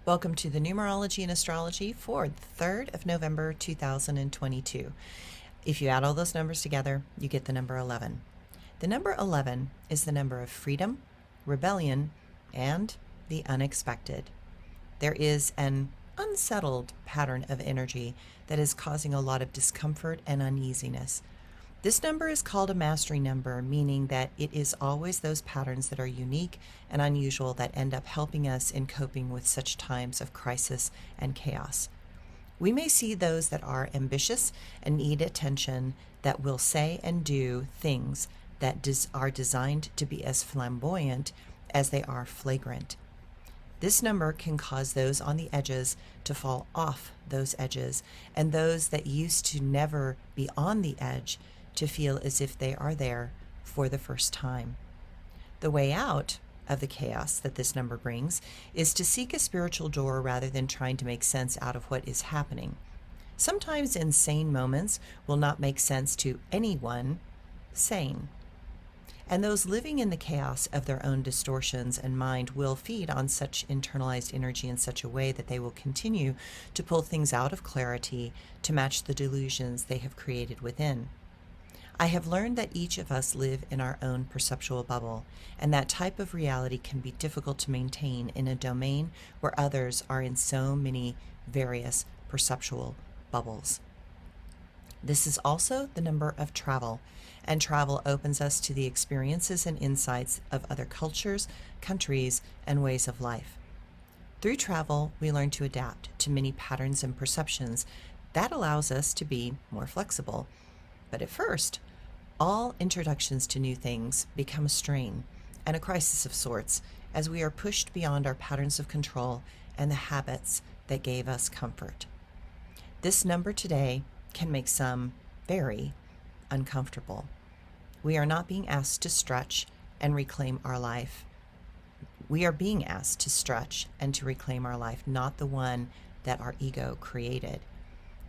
Welcome to the Numerology and Astrology for the 3rd of November 2022. If you add all those numbers together, you get the number 11. The number 11 is the number of freedom, rebellion, and the unexpected. There is an unsettled pattern of energy that is causing a lot of discomfort and uneasiness. This number is called a mastery number, meaning that it is always those patterns that are unique and unusual that end up helping us in coping with such times of crisis and chaos. We may see those that are ambitious and need attention, that will say and do things that are designed to be as flamboyant as they are flagrant. This number can cause those on the edges to fall off those edges, and those that used to never be on the edge to feel as if they are there for the first time. The way out of the chaos that this number brings is to seek a spiritual door rather than trying to make sense out of what is happening. Sometimes insane moments will not make sense to anyone sane. And those living in the chaos of their own distortions and mind will feed on such internalized energy in such a way that they will continue to pull things out of clarity to match the delusions they have created within. I have learned that each of us live in our own perceptual bubble, and that type of reality can be difficult to maintain in a domain where others are in so many various perceptual bubbles. This is also the number of travel, and travel opens us to the experiences and insights of other cultures, countries, and ways of life. Through travel, we learn to adapt to many patterns and perceptions. That allows us to be more flexible. But at first, all introductions to new things become a strain and a crisis of sorts as we are pushed beyond our patterns of control and the habits that gave us comfort. This number today can make some very uncomfortable. We are not being asked to stretch and reclaim our life. We are being asked to stretch and to reclaim our life, not the one that our ego created.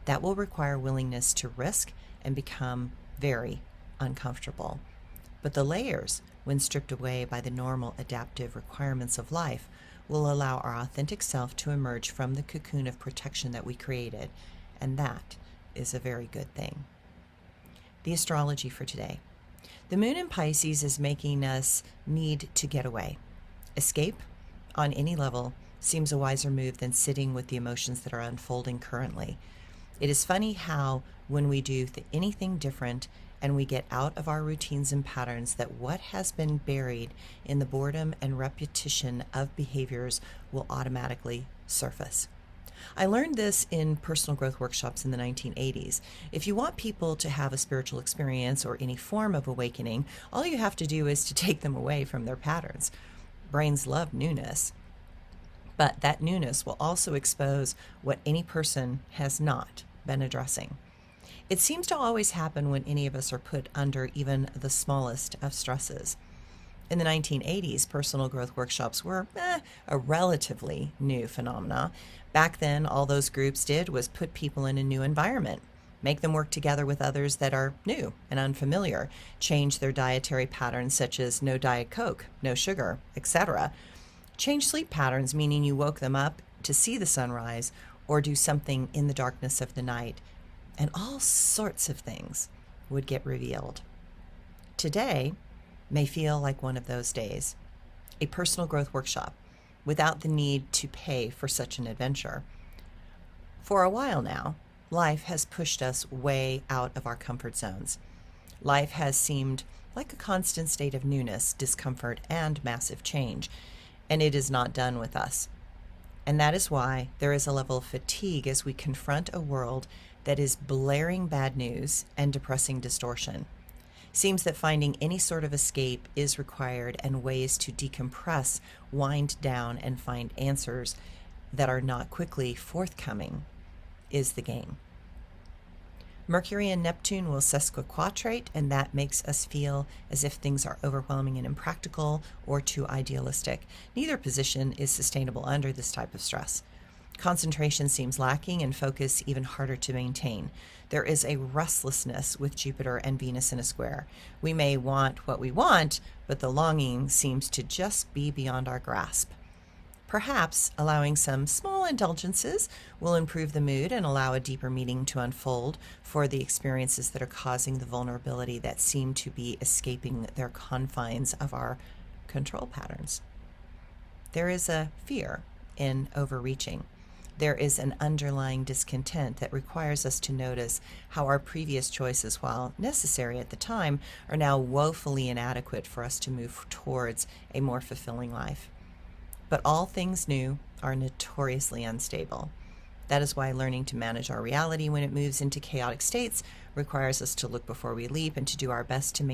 That will require willingness to risk and become very uncomfortable. But the layers, when stripped away by the normal adaptive requirements of life, will allow our authentic self to emerge from the cocoon of protection that we created, and that is a very good thing. The astrology for today. The moon in Pisces is making us need to get away. Escape, on any level, seems a wiser move than sitting with the emotions that are unfolding currently. It is funny how when we do anything different and we get out of our routines and patterns, that what has been buried in the boredom and repetition of behaviors will automatically surface. I learned this in personal growth workshops in the 1980s. If you want people to have a spiritual experience or any form of awakening, all you have to do is to take them away from their patterns. Brains love newness, but that newness will also expose what any person has not been addressing. It seems to always happen when any of us are put under even the smallest of stresses. In the 1980s, personal growth workshops were a relatively new phenomena. Back then, all those groups did was put people in a new environment, make them work together with others that are new and unfamiliar, change their dietary patterns such as no Diet Coke, no sugar, etc. Change sleep patterns, meaning you woke them up to see the sunrise or do something in the darkness of the night, and all sorts of things would get revealed. Today may feel like one of those days, a personal growth workshop without the need to pay for such an adventure. For a while now, life has pushed us way out of our comfort zones. Life has seemed like a constant state of newness, discomfort, and massive change, and it is not done with us. And that is why there is a level of fatigue as we confront a world that is blaring bad news and depressing distortion. Seems that finding any sort of escape is required, and ways to decompress, wind down, and find answers that are not quickly forthcoming is the game. Mercury and Neptune will sesquiquadrate, and that makes us feel as if things are overwhelming and impractical or too idealistic. Neither position is sustainable under this type of stress. Concentration seems lacking and focus even harder to maintain. There is a restlessness with Jupiter and Venus in a square. We may want what we want, but the longing seems to just be beyond our grasp. Perhaps allowing some small indulgences will improve the mood and allow a deeper meaning to unfold for the experiences that are causing the vulnerability that seem to be escaping their confines of our control patterns. There is a fear in overreaching. There is an underlying discontent that requires us to notice how our previous choices, while necessary at the time, are now woefully inadequate for us to move towards a more fulfilling life. But all things new are notoriously unstable. That is why learning to manage our reality when it moves into chaotic states requires us to look before we leap and to do our best to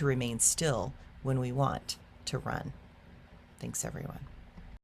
remain still when we want to run. Thanks, everyone.